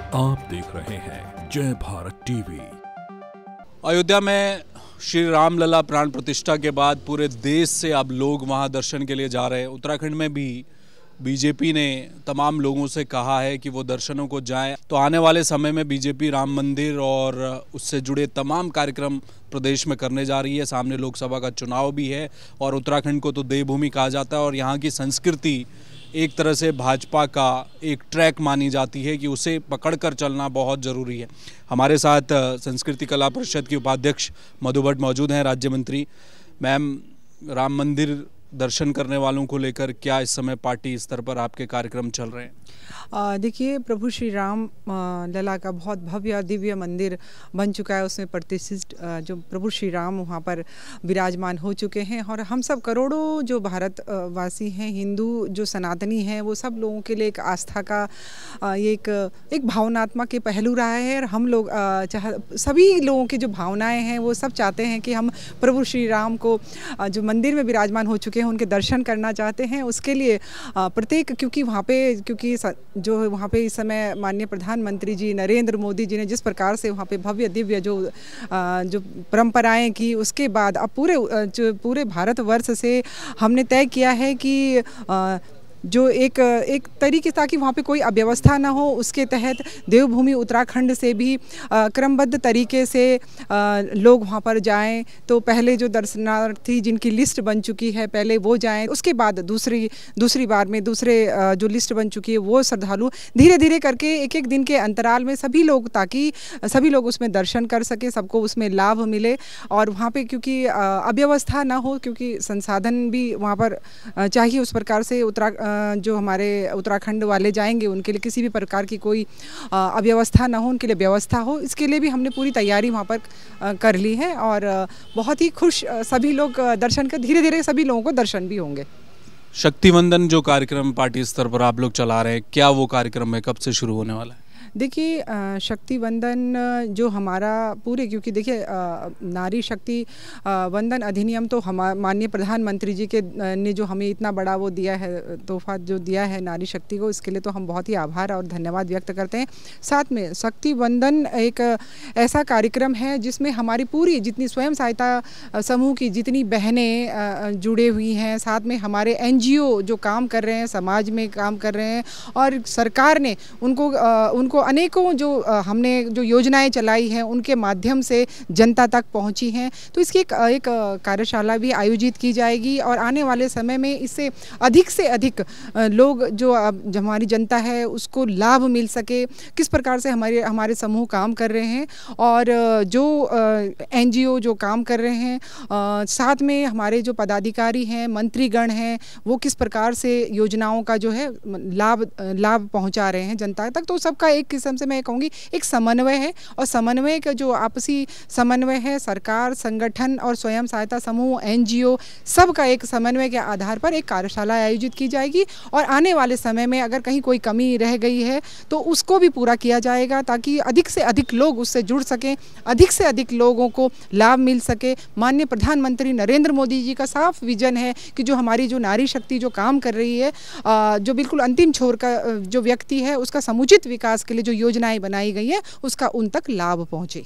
आप देख रहे हैं जय भारत टीवी। अयोध्या में श्री रामलला प्राण प्रतिष्ठा के बाद पूरे देश से अब लोग वहां दर्शन के लिए जा रहे हैं। उत्तराखंड में भी बीजेपी ने तमाम लोगों से कहा है कि वो दर्शनों को जाएं। तो आने वाले समय में बीजेपी राम मंदिर और उससे जुड़े तमाम कार्यक्रम प्रदेश में करने जा रही है। सामने लोकसभा का चुनाव भी है और उत्तराखंड को तो देवभूमि कहा जाता है और यहाँ की संस्कृति एक तरह से भाजपा का एक ट्रैक मानी जाती है कि उसे पकड़कर चलना बहुत ज़रूरी है। हमारे साथ संस्कृति कला परिषद की उपाध्यक्ष मधु भट्ट मौजूद हैं, राज्य मंत्री। मैम, राम मंदिर दर्शन करने वालों को लेकर क्या इस समय पार्टी स्तर पर आपके कार्यक्रम चल रहे हैं? देखिए, प्रभु श्री राम लला का बहुत भव्य दिव्य मंदिर बन चुका है। उसमें प्रतिष्ठित जो प्रभु श्री राम वहाँ पर विराजमान हो चुके हैं और हम सब करोड़ों जो भारतवासी हैं, हिंदू जो सनातनी हैं, वो सब लोगों के लिए एक आस्था का ये एक भावनात्मक के पहलू रहा है। और हम लोग सभी लोगों की जो भावनाएं हैं वो सब चाहते हैं कि हम प्रभु श्री राम को जो मंदिर में विराजमान हो चुके हैं उनके दर्शन करना चाहते हैं। उसके लिए प्रत्येक क्योंकि जो वहाँ पे इस समय माननीय प्रधानमंत्री जी नरेंद्र मोदी जी ने जिस प्रकार से वहाँ पे भव्य दिव्य जो परंपराएं की, उसके बाद अब पूरे भारतवर्ष से हमने तय किया है कि जो एक तरीके ताकि वहाँ पे कोई अव्यवस्था ना हो, उसके तहत देवभूमि उत्तराखंड से भी क्रमबद्ध तरीके से लोग वहाँ पर जाएं। तो पहले जो दर्शनार्थी जिनकी लिस्ट बन चुकी है पहले वो जाएं, उसके बाद दूसरी बार में दूसरे जो लिस्ट बन चुकी है वो श्रद्धालु धीरे धीरे करके एक दिन के अंतराल में सभी लोग, ताकि सभी लोग उसमें दर्शन कर सके, सबको उसमें लाभ मिले। और वहाँ पर क्योंकि अव्यवस्था ना हो, क्योंकि संसाधन भी वहाँ पर चाहिए उस प्रकार से जो हमारे उत्तराखंड वाले जाएंगे उनके लिए किसी भी प्रकार की कोई अव्यवस्था ना हो, उनके लिए व्यवस्था हो, इसके लिए भी हमने पूरी तैयारी वहाँ पर कर ली है। और बहुत ही खुश सभी लोग दर्शन कर, धीरे धीरे सभी लोगों को दर्शन भी होंगे। शक्ति वंदन जो कार्यक्रम पार्टी स्तर पर आप लोग चला रहे हैं, क्या वो कार्यक्रम है, कब से शुरू होने वाला है? देखिए, शक्ति वंदन जो हमारा पूरे, क्योंकि देखिए नारी शक्ति वंदन अधिनियम तो माननीय प्रधानमंत्री जी के ने जो हमें इतना बड़ा वो दिया है, तोहफा जो दिया है नारी शक्ति को, इसके लिए तो हम बहुत ही आभार और धन्यवाद व्यक्त करते हैं। साथ में शक्ति वंदन एक ऐसा कार्यक्रम है जिसमें हमारी पूरी जितनी स्वयं सहायता समूह की जितनी बहनें जुड़े हुई हैं, साथ में हमारे NGO जो काम कर रहे हैं, समाज में काम कर रहे हैं, और सरकार ने उनको अनेकों जो हमने जो योजनाएं चलाई हैं उनके माध्यम से जनता तक पहुंची हैं। तो इसकी एक कार्यशाला भी आयोजित की जाएगी और आने वाले समय में इससे अधिक से अधिक लोग जो हमारी जनता है उसको लाभ मिल सके, किस प्रकार से हमारे समूह काम कर रहे हैं और जो NGO जो काम कर रहे हैं, साथ में हमारे जो पदाधिकारी हैं, मंत्रीगण हैं, वो किस प्रकार से योजनाओं का जो है लाभ पहुंचा रहे हैं जनता तक। तो सबका एक किस्म से मैं कहूँगी एक समन्वय है, और समन्वय का जो आपसी समन्वय है, सरकार, संगठन और स्वयं सहायता समूह, NGO सब का एक समन्वय के आधार पर एक कार्यशाला आयोजित की जाएगी। और आने वाले समय में अगर कहीं कोई कमी रह गई है तो उसको भी पूरा किया जाएगा, ताकि अधिक से अधिक लोग उससे जुड़ सकें, अधिक से अधिक लोगों को लाभ मिल सके। माननीय प्रधानमंत्री नरेंद्र मोदी जी का साफ विजन है कि जो हमारी जो नारी शक्ति जो काम कर रही है, जो बिल्कुल अंतिम छोर का जो व्यक्ति है, उसका समुचित विकास के लिए जो योजनाएं बनाई गई है उसका उन तक लाभ पहुंचे।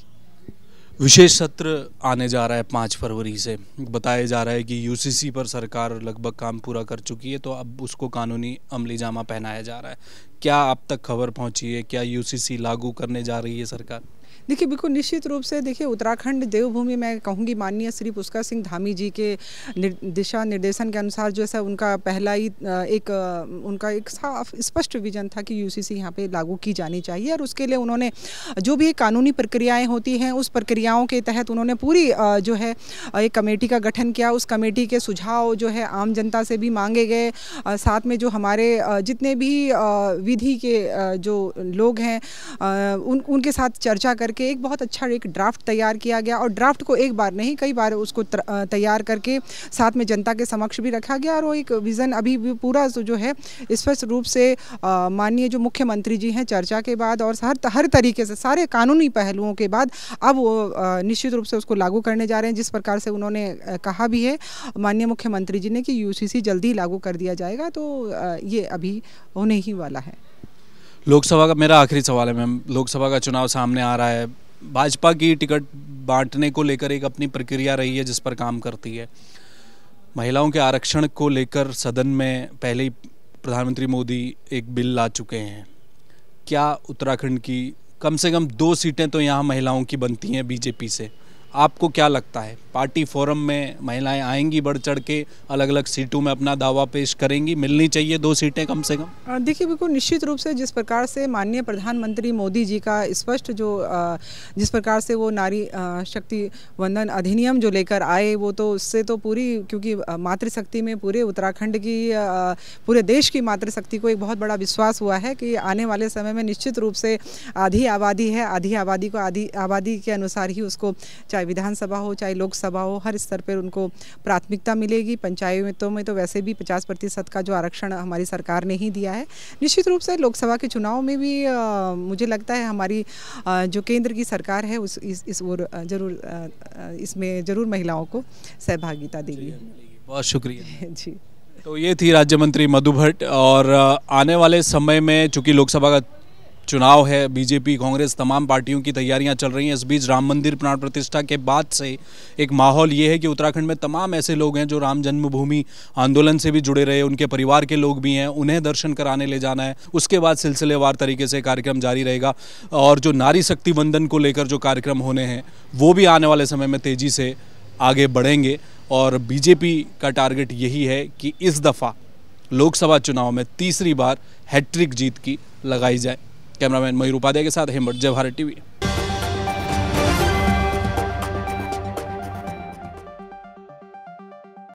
विशेष सत्र आने जा रहा है 5 फरवरी से। बताया जा रहा है कि UCC पर सरकार लगभग काम पूरा कर चुकी है, तो अब उसको कानूनी अमली जामा पहनाया जा रहा है। क्या आप तक खबर पहुंची है, क्या UCC लागू करने जा रही है सरकार? देखिए, बिल्कुल निश्चित रूप से देखिए, उत्तराखंड देवभूमि मैं कहूँगी माननीय श्री पुष्कर सिंह धामी जी के दिशा निर्देशन के अनुसार जो है उनका पहला ही उनका एक साफ स्पष्ट विजन था कि UCC यहाँ पे लागू की जानी चाहिए। और उसके लिए उन्होंने जो भी कानूनी प्रक्रियाएं होती हैं उस प्रक्रियाओं के तहत उन्होंने पूरी जो है एक कमेटी का गठन किया। उस कमेटी के सुझाव जो है आम जनता से भी मांगे गए, साथ में जो हमारे जितने भी विधि के जो लोग हैं उनके साथ चर्चा करके एक बहुत अच्छा एक ड्राफ्ट तैयार किया गया। और ड्राफ्ट को एक बार नहीं कई बार उसको तैयार करके साथ में जनता के समक्ष भी रखा गया। और वो एक विज़न अभी भी पूरा जो है स्पष्ट रूप से माननीय जो मुख्यमंत्री जी हैं चर्चा के बाद और हर तरीके से सारे कानूनी पहलुओं के बाद अब वो निश्चित रूप से उसको लागू करने जा रहे हैं, जिस प्रकार से उन्होंने कहा भी है माननीय मुख्यमंत्री जी ने कि UCC जल्दी लागू कर दिया जाएगा। तो ये अभी होने ही वाला है। लोकसभा का मेरा आखिरी सवाल है मैम, लोकसभा का चुनाव सामने आ रहा है। भाजपा की टिकट बांटने को लेकर एक अपनी प्रक्रिया रही है जिस पर काम करती है। महिलाओं के आरक्षण को लेकर सदन में पहले ही प्रधानमंत्री मोदी एक बिल ला चुके हैं। क्या उत्तराखंड की कम से कम 2 सीटें तो यहाँ महिलाओं की बनती हैं बीजेपी से, आपको क्या लगता है पार्टी फोरम में महिलाएं आएंगी बढ़ चढ़ के, अलग अलग सीटों में अपना दावा पेश करेंगी, मिलनी चाहिए 2 सीटें कम से कम? देखिए, बिल्कुल निश्चित रूप से जिस प्रकार से माननीय प्रधानमंत्री मोदी जी का स्पष्ट जिस प्रकार से वो नारी शक्ति वंदन अधिनियम जो लेकर आए, वो तो उससे तो पूरी, क्योंकि मातृशक्ति में पूरे उत्तराखंड की पूरे देश की मातृशक्ति को एक बहुत बड़ा विश्वास हुआ है कि आने वाले समय में निश्चित रूप से आधी आबादी है, आधी आबादी को आधी आबादी के अनुसार ही उसको, चाहे विधानसभा हो चाहे लोकसभा हो, हर स्तर पर उनको प्राथमिकता मिलेगी। पंचायतों में तो वैसे भी 50% का जो आरक्षण हमारी सरकार ने ही दिया है। निश्चित रूप से लोकसभा के चुनाव में भी मुझे लगता है हमारी जो केंद्र की सरकार है इसमें जरूर महिलाओं को सहभागिता देगी। बहुत शुक्रिया जी। तो ये थी राज्य मंत्री मधु भट्ट। और आने वाले समय में चूंकि लोकसभा का चुनाव है, बीजेपी कांग्रेस तमाम पार्टियों की तैयारियां चल रही हैं। इस बीच राम मंदिर प्राण प्रतिष्ठा के बाद से एक माहौल ये है कि उत्तराखंड में तमाम ऐसे लोग हैं जो राम जन्मभूमि आंदोलन से भी जुड़े रहे, उनके परिवार के लोग भी हैं, उन्हें दर्शन कराने ले जाना है। उसके बाद सिलसिलेवार तरीके से कार्यक्रम जारी रहेगा और जो नारी शक्ति वंदन को लेकर जो कार्यक्रम होने हैं वो भी आने वाले समय में तेज़ी से आगे बढ़ेंगे। और बीजेपी का टारगेट यही है कि इस दफ़ा लोकसभा चुनाव में तीसरी बार हैट्रिक जीत की लगाई जाए। कैमरामैन मयूर उपाध्याय के साथ हेमंत, जय भारत टीवी।